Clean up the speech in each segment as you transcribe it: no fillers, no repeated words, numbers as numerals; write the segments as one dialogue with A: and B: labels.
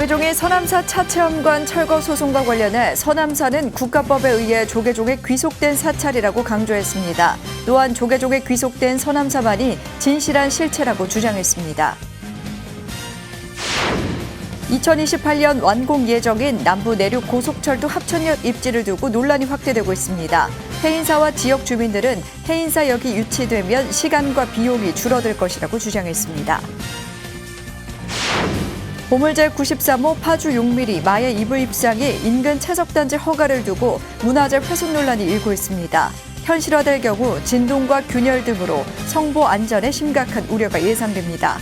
A: 조계종이 서남사 차체험관 철거 소송과 관련해 서남사는 국가법에 의해 조계종에 귀속된 사찰이라고 강조했습니다. 또한 조계종에 귀속된 서남사만이 진실한 실체라고 주장했습니다. 2028년 완공 예정인 남부 내륙 고속철도 합천역 입지를 두고 논란이 확대되고 있습니다. 해인사와 지역 주민들은 해인사역이 유치되면 시간과 비용이 줄어들 것이라고 주장했습니다. 보물제 93호 파주 6mm 마의 이불 입상이 인근 채석단지 허가를 두고 문화재 훼손 논란이 일고 있습니다. 현실화될 경우 진동과 균열 등으로 성보 안전에 심각한 우려가 예상됩니다.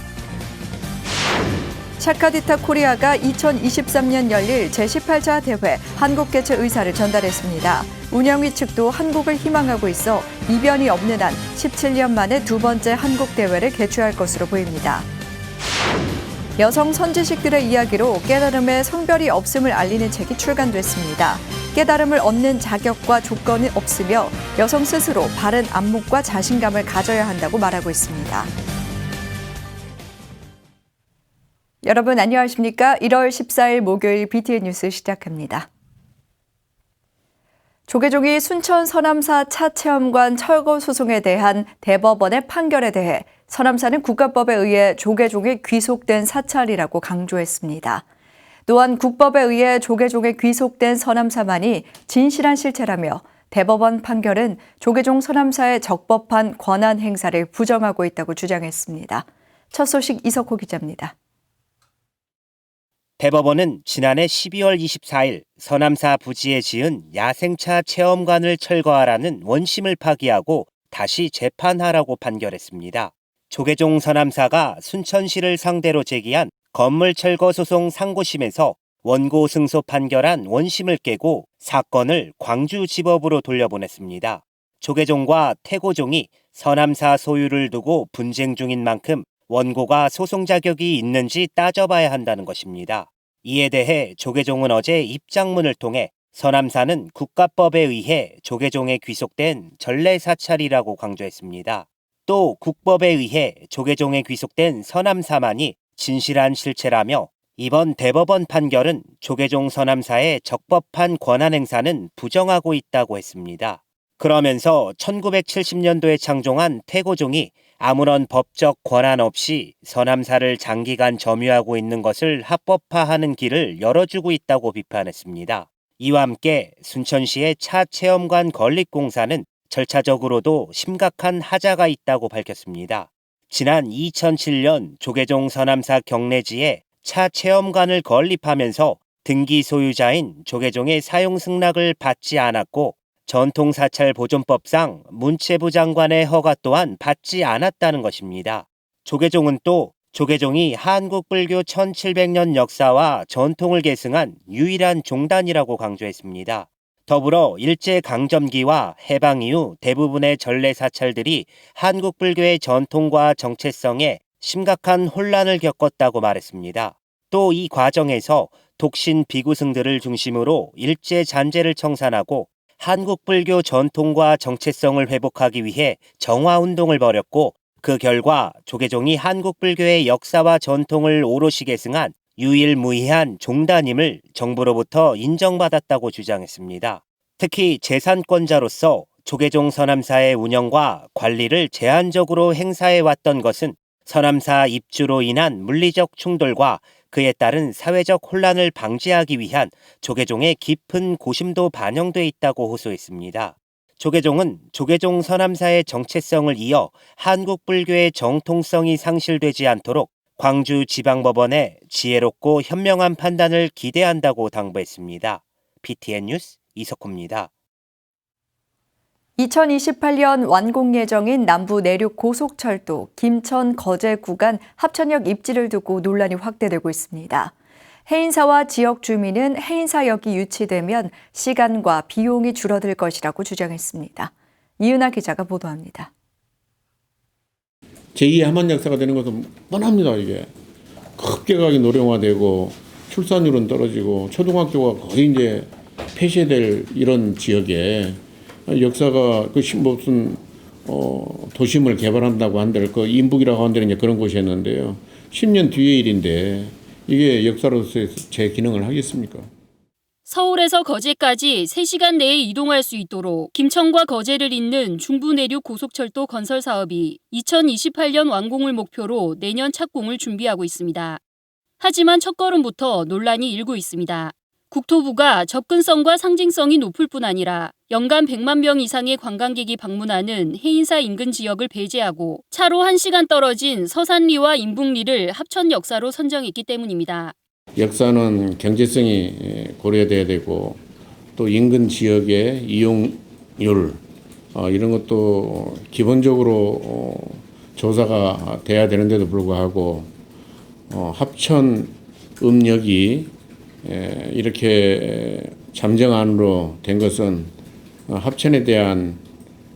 A: 샤카디타 코리아가 2023년 열릴 제18차 대회 한국 개최 의사를 전달했습니다. 운영위 측도 한국을 희망하고 있어 이변이 없는 한 17년 만에 두 번째 한국 대회를 개최할 것으로 보입니다. 여성 선지식들의 이야기로 깨달음의 성별이 없음을 알리는 책이 출간됐습니다. 깨달음을 얻는 자격과 조건이 없으며 여성 스스로 바른 안목과 자신감을 가져야 한다고 말하고 있습니다. 여러분 안녕하십니까? 1월 14일 목요일 BTN 뉴스 시작합니다. 조계종이 순천 서남사 차체험관 철거 소송에 대한 대법원의 판결에 대해 서남사는 국가법에 의해 조계종에 귀속된 사찰이라고 강조했습니다. 또한 국법에 의해 조계종에 귀속된 서남사만이 진실한 실체라며 대법원 판결은 조계종 서남사의 적법한 권한 행사를 부정하고 있다고 주장했습니다. 첫 소식 이석호 기자입니다.
B: 대법원은 지난해 12월 24일 서남사 부지에 지은 야생차 체험관을 철거하라는 원심을 파기하고 다시 재판하라고 판결했습니다. 조계종 서남사가 순천시를 상대로 제기한 건물 철거 소송 상고심에서 원고 승소 판결한 원심을 깨고 사건을 광주지법으로 돌려보냈습니다. 조계종과 태고종이 서남사 소유를 두고 분쟁 중인 만큼 원고가 소송 자격이 있는지 따져봐야 한다는 것입니다. 이에 대해 조계종은 어제 입장문을 통해 서남사는 국가법에 의해 조계종에 귀속된 전례사찰이라고 강조했습니다. 또 국법에 의해 조계종에 귀속된 서남사만이 진실한 실체라며 이번 대법원 판결은 조계종 서남사의 적법한 권한 행사는 부정하고 있다고 했습니다. 그러면서 1970년도에 창종한 태고종이 아무런 법적 권한 없이 서남사를 장기간 점유하고 있는 것을 합법화하는 길을 열어주고 있다고 비판했습니다. 이와 함께 순천시의 차 체험관 건립공사는 절차적으로도 심각한 하자가 있다고 밝혔습니다. 지난 2007년 조계종 서남사 경내지에 차 체험관을 건립하면서 등기 소유자인 조계종의 사용 승낙을 받지 않았고 전통사찰보존법상 문체부 장관의 허가 또한 받지 않았다는 것입니다. 조계종은 또 조계종이 한국불교 1700년 역사와 전통을 계승한 유일한 종단이라고 강조했습니다. 더불어 일제강점기와 해방 이후 대부분의 전례사찰들이 한국불교의 전통과 정체성에 심각한 혼란을 겪었다고 말했습니다. 또 이 과정에서 독신 비구승들을 중심으로 일제 잔재를 청산하고 한국불교 전통과 정체성을 회복하기 위해 정화운동을 벌였고 그 결과 조계종이 한국불교의 역사와 전통을 오롯이 계승한 유일무이한 종단임을 정부로부터 인정받았다고 주장했습니다. 특히 재산권자로서 조계종 서남사의 운영과 관리를 제한적으로 행사해왔던 것은 서남사 입주로 인한 물리적 충돌과 그에 따른 사회적 혼란을 방지하기 위한 조계종의 깊은 고심도 반영돼 있다고 호소했습니다. 조계종은 조계종 서남사의 정체성을 이어 한국불교의 정통성이 상실되지 않도록 광주지방법원의 지혜롭고 현명한 판단을 기대한다고 당부했습니다. BTN 뉴스 이석호입니다.
A: 2028년 완공 예정인 남부 내륙 고속철도 김천 거제 구간 합천역 입지를 두고 논란이 확대되고 있습니다. 해인사와 지역 주민은 해인사역이 유치되면 시간과 비용이 줄어들 것이라고 주장했습니다. 이은하 기자가 보도합니다.
C: 제2의 함안역사가 되는 것은 뻔합니다. 이게 급격하게 노령화되고 출산율은 떨어지고 초등학교가 거의 이제 폐쇄될 이런 지역에 역사가 무슨 도심을 개발한다고 한들 그 인북이라고 한들 이제 그런 곳이었는데요. 10년 뒤의 일인데 이게 역사로서의 제 기능을 하겠습니까?
D: 서울에서 거제까지 3시간 내에 이동할 수 있도록 김천과 거제를 잇는 중부내륙 고속철도 건설 사업이 2028년 완공을 목표로 내년 착공을 준비하고 있습니다. 하지만 첫걸음부터 논란이 일고 있습니다. 국토부가 접근성과 상징성이 높을 뿐 아니라 연간 100만 명 이상의 관광객이 방문하는 해인사 인근 지역을 배제하고 차로 1시간 떨어진 서산리와 인북리를 합천 역사로 선정했기 때문입니다.
C: 역사는 경제성이 고려돼야 되고 또 인근 지역의 이용률 이런 것도 기본적으로 조사가 돼야 되는데도 불구하고 합천 음역이 이렇게 잠정 안으로 된 것은 합천에 대한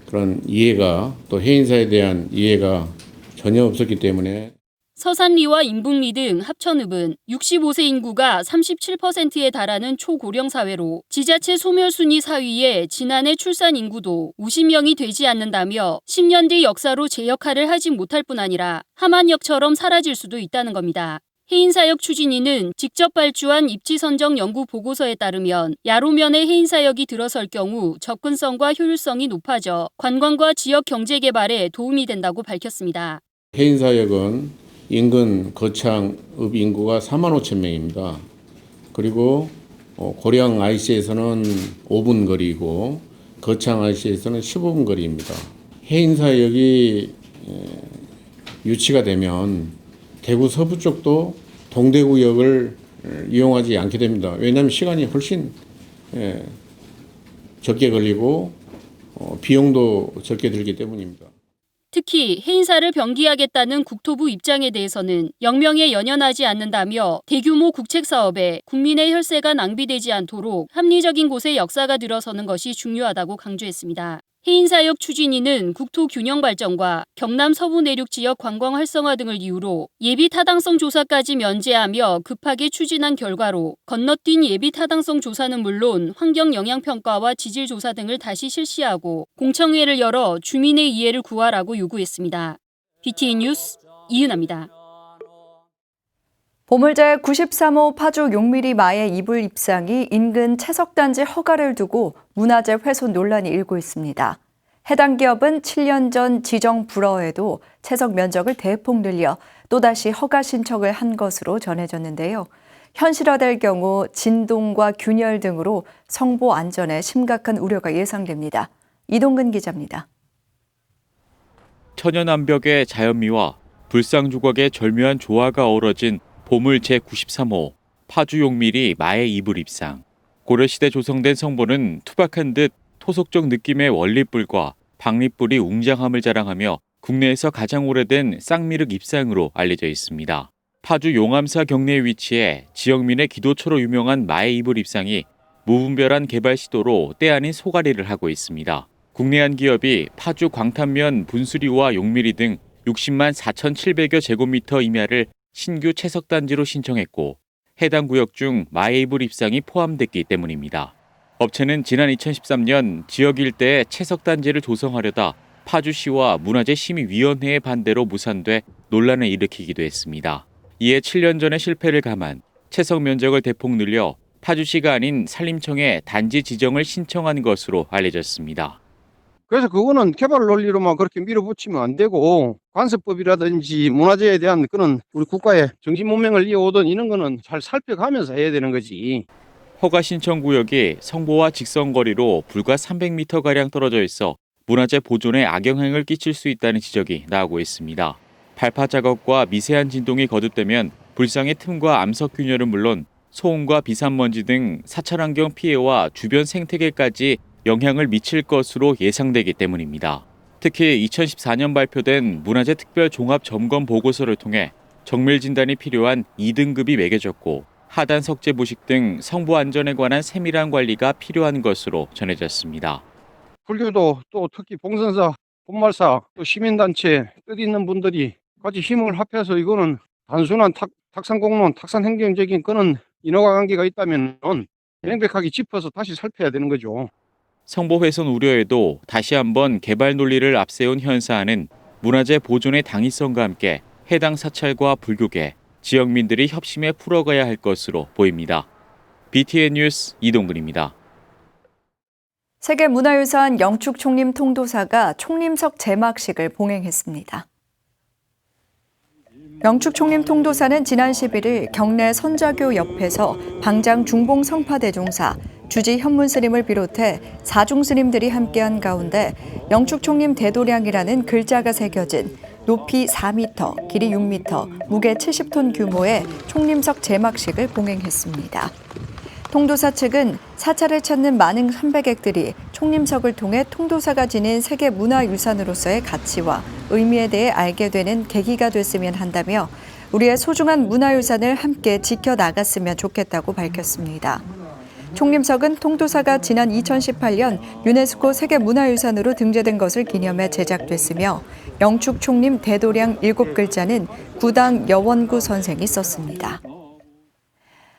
C: 그런 이해가 또 해인사에 대한 이해가 전혀 없었기 때문에
D: 서산리와 인북리 등 합천읍은 65세 인구가 37%에 달하는 초고령 사회로 지자체 소멸순위 4위에 지난해 출산 인구도 50명이 되지 않는다며 10년 뒤 역사로 제 역할을 하지 못할 뿐 아니라 함안역처럼 사라질 수도 있다는 겁니다. 해인사역 추진위는 직접 발주한 입지 선정 연구 보고서에 따르면 야로면에 해인사역이 들어설 경우 접근성과 효율성이 높아져 관광과 지역 경제 개발에 도움이 된다고 밝혔습니다.
C: 해인사역은 인근 거창읍 인구가 4만 5천 명입니다. 그리고 고량 IC에서는 5분 거리고 거창 IC에서는 15분 거리입니다. 해인사역이 유치가 되면 대구 서부 쪽도 동대구역을 이용하지 않게 됩니다. 왜냐하면 시간이 훨씬 적게 걸리고 비용도 적게 들기 때문입니다.
D: 특히 해인사를 병기하겠다는 국토부 입장에 대해서는 영명에 연연하지 않는다며 대규모 국책 사업에 국민의 혈세가 낭비되지 않도록 합리적인 곳에 역사가 들어서는 것이 중요하다고 강조했습니다. 해인사역 추진위는 국토 균형 발전과 경남 서부 내륙 지역 관광 활성화 등을 이유로 예비 타당성 조사까지 면제하며 급하게 추진한 결과로 건너뛴 예비 타당성 조사는 물론 환경 영향 평가와 지질 조사 등을 다시 실시하고 공청회를 열어 주민의 이해를 구하라고 요구했습니다. BTN 뉴스 이은아입니다.
A: 보물제 93호 파주 용미리 마의 이불 입상이 인근 채석단지 허가를 두고 문화재 훼손 논란이 일고 있습니다. 해당 기업은 7년 전 지정 불허에도 채석 면적을 대폭 늘려 또다시 허가 신청을 한 것으로 전해졌는데요. 현실화될 경우 진동과 균열 등으로 성보 안전에 심각한 우려가 예상됩니다. 이동근 기자입니다.
E: 천연암벽의 자연미와 불상조각의 절묘한 조화가 어우러진 보물 제93호 파주 용미리 마의 이불 입상. 고려시대 조성된 성보는 투박한 듯 토속적 느낌의 원릿불과 박릿불이 웅장함을 자랑하며 국내에서 가장 오래된 쌍미륵 입상으로 알려져 있습니다. 파주 용암사 경내에 위치해 지역민의 기도처로 유명한 마의 이불 입상이 무분별한 개발 시도로 때 아닌 소가리를 하고 있습니다. 국내 한 기업이 파주 광탄면 분수리와 용미리 등 60만 4,700여 제곱미터 임야를 신규 채석단지로 신청했고 해당 구역 중 마의 이불 입상이 포함됐기 때문입니다. 업체는 지난 2013년 지역 일대에 채석단지를 조성하려다 파주시와 문화재심의위원회의 반대로 무산돼 논란을 일으키기도 했습니다. 이에 7년 전의 실패를 감안 채석 면적을 대폭 늘려 파주시가 아닌 산림청에 단지 지정을 신청한 것으로 알려졌습니다.
F: 그래서 그거는 개발 논리로만 그렇게 밀어붙이면 안 되고 관세법이라든지 문화재에 대한 그런 우리 국가의 정신문명을 이어오던 이런 거는 잘 살펴가면서 해야 되는 거지.
E: 허가 신청 구역이 성보와 직선거리로 불과 300m가량 떨어져 있어 문화재 보존에 악영향을 끼칠 수 있다는 지적이 나오고 있습니다. 발파 작업과 미세한 진동이 거듭되면 불상의 틈과 암석 균열은 물론 소음과 비산먼지 등 사찰환경 피해와 주변 생태계까지 영향을 미칠 것으로 예상되기 때문입니다. 특히 2014년 발표된 문화재 특별 종합 점검 보고서를 통해 정밀 진단이 필요한 2등급이 매겨졌고 하단 석재 부식 등 성보 안전에 관한 세밀한 관리가 필요한 것으로 전해졌습니다.
F: 불교도 또 특히 봉선사, 본말사, 또 시민단체 뜻 있는 분들이 같이 힘을 합해서 이거는 단순한 탁산공론, 탁산행정적인 그런 인허가관계가 있다면 명백하게 짚어서 다시 살펴야 되는 거죠.
E: 성보 훼손 우려에도 다시 한번 개발 논리를 앞세운 현사안은 문화재 보존의 당위성과 함께 해당 사찰과 불교계, 지역민들이 협심해 풀어가야 할 것으로 보입니다. BTN 뉴스 이동근입니다.
A: 세계문화유산 영축총림 통도사가 총림석 제막식을 봉행했습니다. 영축총림 통도사는 지난 11일 경내 선자교 옆에서 방장 중봉 성파대종사, 주지 현문스님을 비롯해 사중스님들이 함께한 가운데 영축총림 대도량이라는 글자가 새겨진 높이 4m, 길이 6m, 무게 70톤 규모의 총림석 제막식을 봉행했습니다. 통도사 측은 사찰을 찾는 많은参백객들이 총림석을 통해 통도사가 지닌 세계문화유산으로서의 가치와 의미에 대해 알게 되는 계기가 됐으면 한다며 우리의 소중한 문화유산을 함께 지켜나갔으면 좋겠다고 밝혔습니다. 총림석은 통도사가 지난 2018년 유네스코 세계문화유산으로 등재된 것을 기념해 제작됐으며 영축총림 대도량 7글자는 구당 여원구 선생이 썼습니다.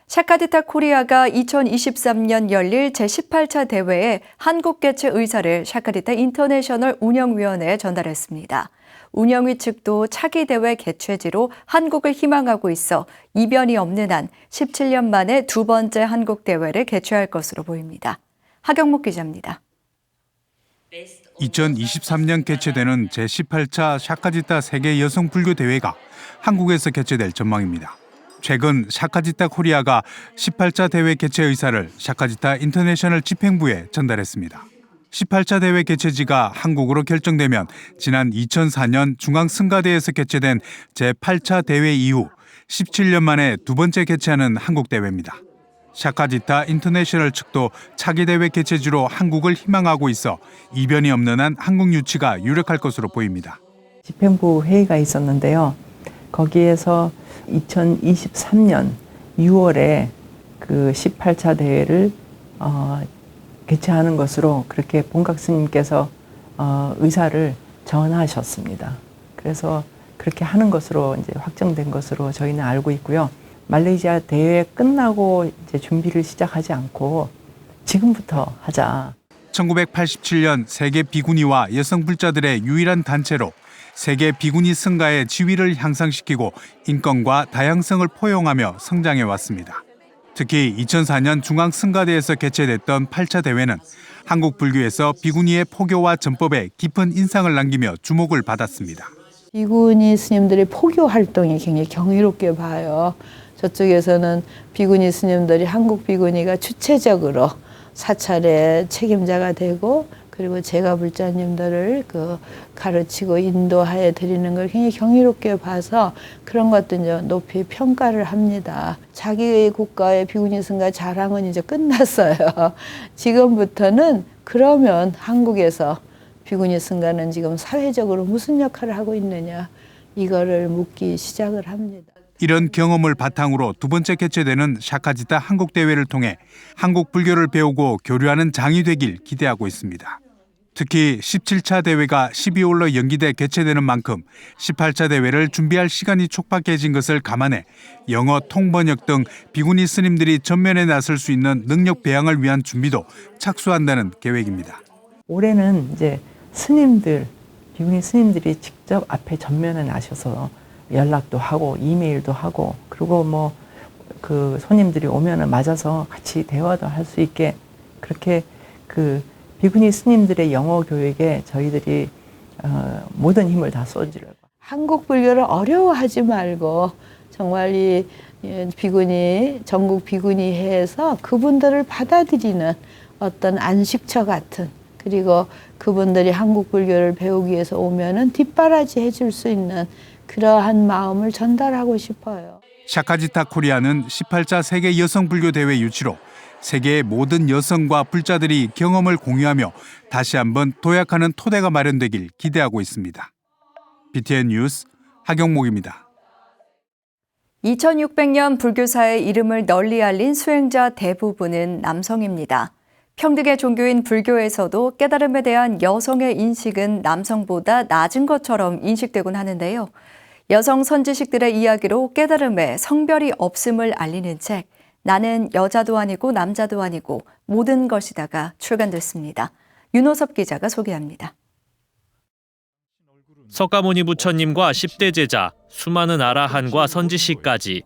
A: 샤카디타 코리아가 2023년 열릴 제18차 대회의 한국 개최 의사를 샤카디타 인터내셔널 운영위원회에 전달했습니다. 운영위 측도 차기 대회 개최지로 한국을 희망하고 있어 이변이 없는 한 17년 만에 두 번째 한국 대회를 개최할 것으로 보입니다. 하경목 기자입니다.
G: 2023년 개최되는 제18차 샤카지타 세계 여성 불교 대회가 한국에서 개최될 전망입니다. 최근 샤카지타 코리아가 18차 대회 개최 의사를 샤카지타 인터내셔널 집행부에 전달했습니다. 18차 대회 개최지가 한국으로 결정되면 지난 2004년 중앙승가대에서 개최된 제8차 대회 이후 17년 만에 두 번째 개최하는 한국 대회입니다. 샤카지타 인터내셔널 측도 차기 대회 개최지로 한국을 희망하고 있어 이변이 없는 한 한국 유치가 유력할 것으로 보입니다.
H: 집행부 회의가 있었는데요. 거기에서 2023년 6월에 그 18차 대회를 개최하는 것으로 그렇게 본각 스님께서 의사를 전하셨습니다. 그래서 그렇게 하는 것으로 이제 확정된 것으로 저희는 알고 있고요. 말레이시아 대회 끝나고 이제 준비를 시작하지 않고 지금부터 하자.
G: 1987년 세계 비구니와 여성 불자들의 유일한 단체로 세계 비구니 승가의 지위를 향상시키고 인권과 다양성을 포용하며 성장해 왔습니다. 특히 2004년 중앙승가대에서 개최됐던 8차 대회는 한국 불교에서 비구니의 포교와 전법에 깊은 인상을 남기며 주목을 받았습니다.
I: 비구니 스님들의 포교 활동이 굉장히 경이롭게 봐요. 저쪽에서는 비구니 스님들이 한국 비구니가 주체적으로 사찰의 책임자가 되고 그리고 제가 불자님들을 가르치고 인도하여 드리는 걸 굉장히 경이롭게 봐서 그런 것도 이제 높이 평가를 합니다. 자기 국가의 비구니 승가 자랑은 이제 끝났어요. 지금부터는 그러면 한국에서 비구니 승가는 지금 사회적으로 무슨 역할을 하고 있느냐 이거를 묻기 시작을 합니다.
G: 이런 경험을 바탕으로 두 번째 개최되는 샤카지타 한국 대회를 통해 한국 불교를 배우고 교류하는 장이 되길 기대하고 있습니다. 특히 17차 대회가 12월로 연기돼 개최되는 만큼 18차 대회를 준비할 시간이 촉박해진 것을 감안해 영어 통번역 등 비구니 스님들이 전면에 나설 수 있는 능력 배양을 위한 준비도 착수한다는 계획입니다.
H: 올해는 이제 스님들, 비구니 스님들이 직접 앞에 전면에 나셔서 연락도 하고 이메일도 하고 그리고 그 손님들이 오면은 맞아서 같이 대화도 할 수 있게 그렇게 그 비구니 스님들의 영어 교육에 저희들이 모든 힘을 다 쏟으려고.
I: 한국 불교를 어려워하지 말고 정말 이 비구니 전국 비구니회에서 그분들을 받아들이는 어떤 안식처 같은 그리고 그분들이 한국 불교를 배우기 위해서 오면은 뒷바라지 해줄 수 있는 그러한 마음을 전달하고 싶어요.
G: 샤카지타 코리아는 18차 세계 여성 불교 대회 유치로 세계의 모든 여성과 불자들이 경험을 공유하며 다시 한번 도약하는 토대가 마련되길 기대하고 있습니다. BTN 뉴스 하경목입니다.
A: 2600년 불교사의 이름을 널리 알린 수행자 대부분은 남성입니다. 평등의 종교인 불교에서도 깨달음에 대한 여성의 인식은 남성보다 낮은 것처럼 인식되곤 하는데요. 여성 선지식들의 이야기로 깨달음에 성별이 없음을 알리는 책 나는 여자도 아니고 남자도 아니고 모든 것이다가 출간됐습니다. 윤호섭 기자가 소개합니다.
J: 석가모니 부처님과 10대 제자, 수많은 아라한과 선지식까지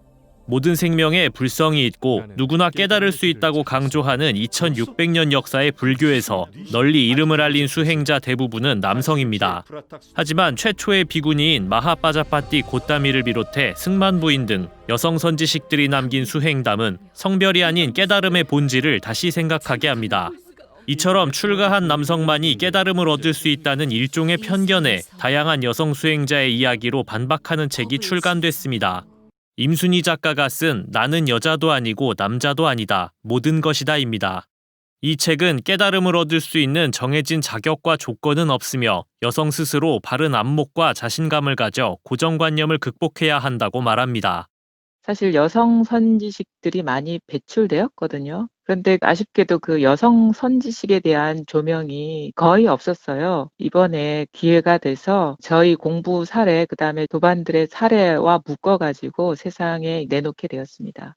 J: 모든 생명에 불성이 있고 누구나 깨달을 수 있다고 강조하는 2600년 역사의 불교에서 널리 이름을 알린 수행자 대부분은 남성입니다. 하지만 최초의 비구니인 마하빠자파띠 고따미를 비롯해 승만부인 등 여성 선지식들이 남긴 수행담은 성별이 아닌 깨달음의 본질을 다시 생각하게 합니다. 이처럼 출가한 남성만이 깨달음을 얻을 수 있다는 일종의 편견에 다양한 여성 수행자의 이야기로 반박하는 책이 출간됐습니다. 임순희 작가가 쓴 나는 여자도 아니고 남자도 아니다. 모든 것이다입니다. 이 책은 깨달음을 얻을 수 있는 정해진 자격과 조건은 없으며 여성 스스로 바른 안목과 자신감을 가져 고정관념을 극복해야 한다고 말합니다.
K: 사실 여성 선지식들이 많이 배출되었거든요. 그런데 아쉽게도 그 여성 선지식에 대한 조명이 거의 없었어요. 이번에 기회가 돼서 저희 공부 사례, 그다음에 도반들의 사례와 묶어가지고 세상에 내놓게 되었습니다.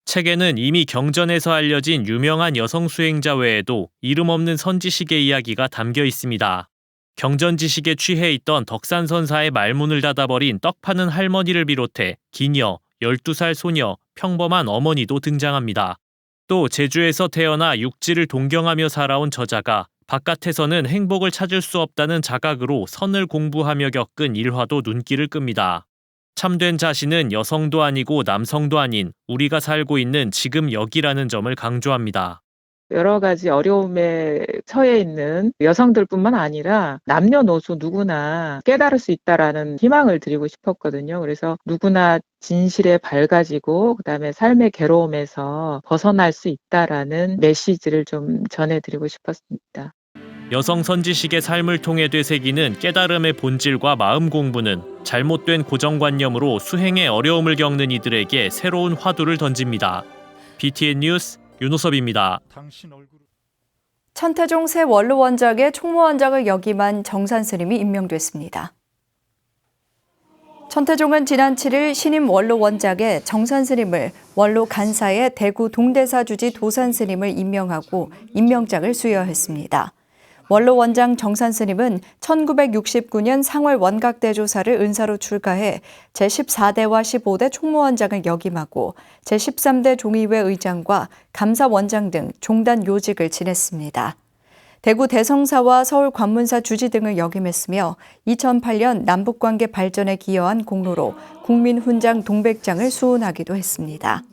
J: 책에는 이미 경전에서 알려진 유명한 여성 수행자 외에도 이름 없는 선지식의 이야기가 담겨 있습니다. 경전 지식에 취해 있던 덕산선사의 말문을 닫아버린 떡 파는 할머니를 비롯해 기녀, 12살 소녀, 평범한 어머니도 등장합니다. 또 제주에서 태어나 육지를 동경하며 살아온 저자가 바깥에서는 행복을 찾을 수 없다는 자각으로 선을 공부하며 겪은 일화도 눈길을 끕니다. 참된 자신은 여성도 아니고 남성도 아닌 우리가 살고 있는 지금 여기라는 점을 강조합니다.
K: 여러 가지 어려움에 처해 있는 여성들뿐만 아니라 남녀노소 누구나 깨달을 수 있다라는 희망을 드리고 싶었거든요. 그래서 누구나 진실에 밝아지고 그다음에 삶의 괴로움에서 벗어날 수 있다라는 메시지를 좀 전해드리고 싶었습니다.
J: 여성 선지식의 삶을 통해 되새기는 깨달음의 본질과 마음 공부는 잘못된 고정관념으로 수행에 어려움을 겪는 이들에게 새로운 화두를 던집니다. BTN 뉴스 윤호섭입니다.
A: 천태종 새 원로 원작의 총무원장을 역임한 정산 스님이 임명됐습니다. 천태종은 지난 7일 신임 원로 원작의 정산 스님을 원로 간사의 대구 동대사 주지 도산 스님을 임명하고 임명장을 수여했습니다. 원로 원장 정산 스님은 1969년 상월 원각대조사를 은사로 출가해 제14대와 15대 총무원장을 역임하고 제13대 종의회 의장과 감사원장 등 종단 요직을 지냈습니다. 대구 대성사와 서울 관문사 주지 등을 역임했으며 2008년 남북관계 발전에 기여한 공로로 국민훈장 동백장을 수훈하기도 했습니다.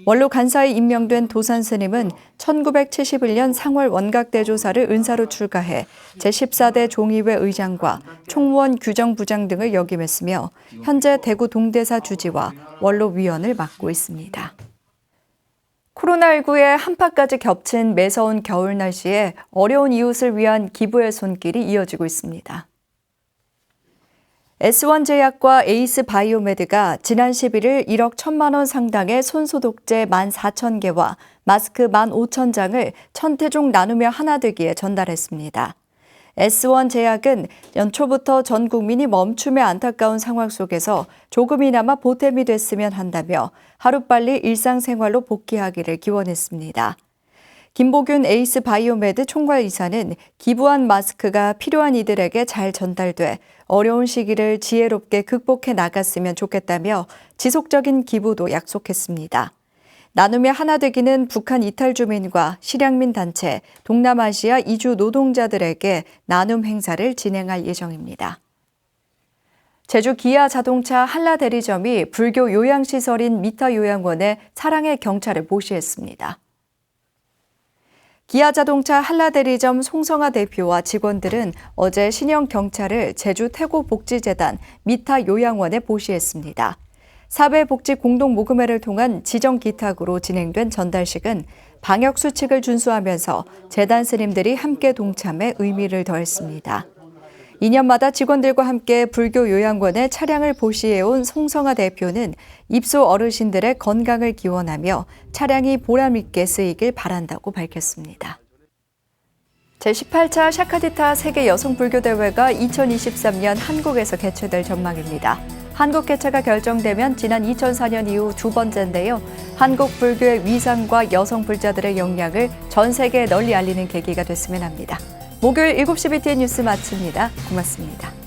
A: 원로 간사에 임명된 도산 스님은 1971년 상월 원각대조사를 은사로 출가해 제14대 종의회 의장과 총무원 규정부장 등을 역임했으며 현재 대구 동대사 주지와 원로 위원을 맡고 있습니다. 코로나19의 한파까지 겹친 매서운 겨울 날씨에 어려운 이웃을 위한 기부의 손길이 이어지고 있습니다. S1제약과 에이스바이오메드가 지난 11일 1억 1천만 원 상당의 손소독제 14,000개와 마스크 15,000장을 천태종 나누며 하나 되기에 전달했습니다. S1제약은 연초부터 전 국민이 멈춤에 안타까운 상황 속에서 조금이나마 보탬이 됐으면 한다며 하루빨리 일상생활로 복귀하기를 기원했습니다. 김보균 에이스바이오메드 총괄이사는 기부한 마스크가 필요한 이들에게 잘 전달돼 어려운 시기를 지혜롭게 극복해 나갔으면 좋겠다며 지속적인 기부도 약속했습니다. 나누며 하나 되기는 북한 이탈 주민과 실향민 단체, 동남아시아 이주 노동자들에게 나눔 행사를 진행할 예정입니다. 제주 기아 자동차 한라 대리점이 불교 요양시설인 미타 요양원에 사랑의 경찰을 모시했습니다. 기아자동차 한라대리점 송성아 대표와 직원들은 어제 신형 경차를 제주 태고복지재단 미타 요양원에 보시했습니다. 사회복지 공동모금회를 통한 지정 기탁으로 진행된 전달식은 방역수칙을 준수하면서 재단 스님들이 함께 동참해 의미를 더했습니다. 2년마다 직원들과 함께 불교 요양원에 차량을 보시해온 송성아 대표는 입소 어르신들의 건강을 기원하며 차량이 보람있게 쓰이길 바란다고 밝혔습니다. 제18차 샤카디타 세계 여성 불교 대회가 2023년 한국에서 개최될 전망입니다. 한국 개최가 결정되면 지난 2004년 이후 두 번째인데요. 한국 불교의 위상과 여성 불자들의 역량을 전 세계에 널리 알리는 계기가 됐으면 합니다. 목요일 7시 BTN 뉴스 마칩니다. 고맙습니다.